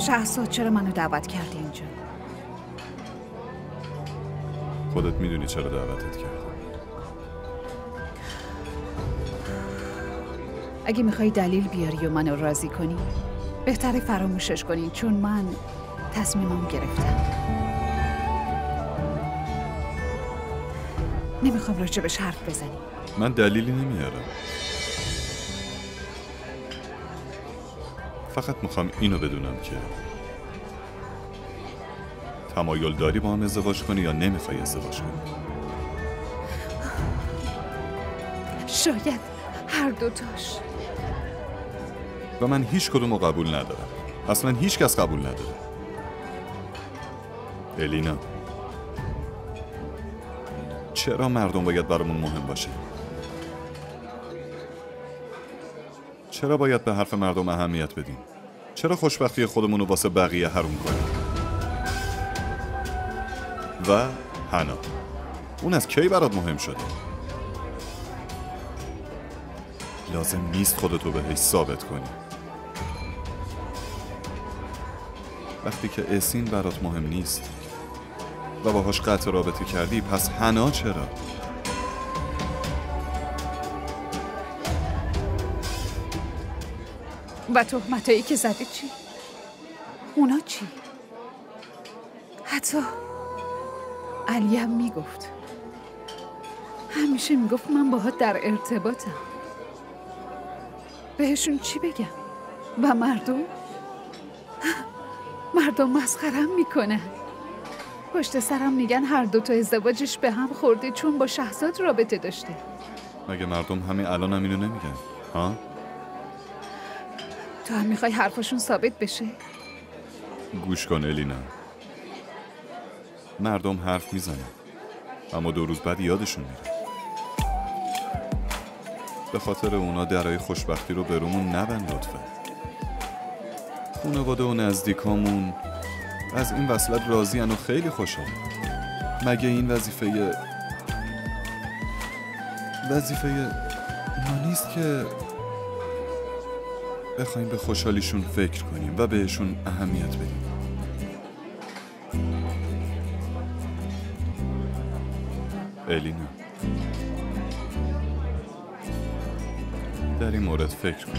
شهرزاد چرا منو دعوت کردی اینجا؟ خودت میدونی چرا دعوتت کردم. اگه میخوای دلیل بیاری و منو راضی کنی بهتره فراموشش کنی، چون من تصمیمم گرفتم. نمیخوام راجبش حرف بزنی. من دلیلی نمیارم، فقط میخوام اینو بدونم که تمایل داری با هم ازدواج کنی یا نمیخوای ازدواج کنی. شاید هر دوتاش. و من هیچ کدومو قبول ندارم. اصلا هیچ کس قبول نداره. الینا، چرا مردم باید برامون مهم باشه؟ چرا باید به حرف مردم اهمیت بدیم؟ چرا خوشبختی خودمون رو واسه بقیه حروم کنیم؟ و حنا، اون از کی برات مهم شده؟ لازم نیست خودتو بهش ثابت کنی. وقتی که اسین برات مهم نیست و باهاش قطع رابطه کردی، پس حنا چرا؟ و تهمتایی که زدی چی؟ اونا چی؟ حتی علی هم میگفت، همیشه میگفت من باهات در ارتباطم. بهشون چی بگم؟ و مردم مسخرم میکنن. پشت سرم میگن هر دوتا ازدواجش به هم خورده چون با شهرزاد رابطه داشته. مگه مردم همین الان هم اینو نمیگن؟ ها؟ تو هم میخوای حرفشون ثابت بشه؟ گوش کن الینا، مردم حرف میزنن اما 2 روز بعد یادشون میره. به خاطر اونا درای خوشبختی رو به رومون نبند لطفا. خانواده و نزدیکامون از این وصلت راضین و خیلی خوشحالن. مگه این وظیفه ما نیست که بخوایم به خوشحالیشون فکر کنیم و بهشون اهمیت بدیم؟ الینا، در این مورد فکر کن.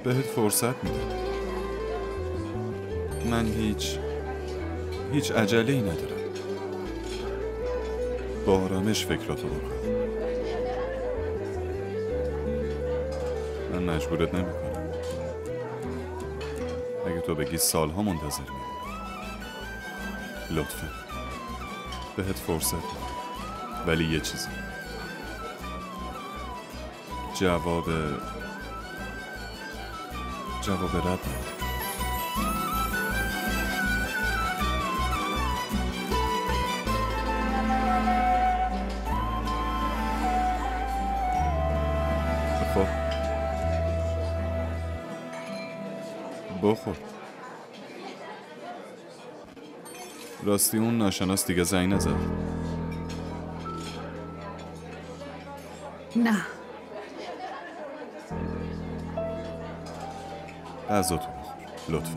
بهت فرصت میدم. من هیچ عجله‌ای ندارم. با آرامش فکراتو بکن. من مجبورت نمی‌کنم. اگه تو بگی سالها منتظر میمونم. لطفا بهت فرصت میدم، ولی یه چیزی، جواب رد نده. خب بخور. راستی اون ناشناس دیگه زنگ نزد؟ نه. غذاتو بخور لطفا.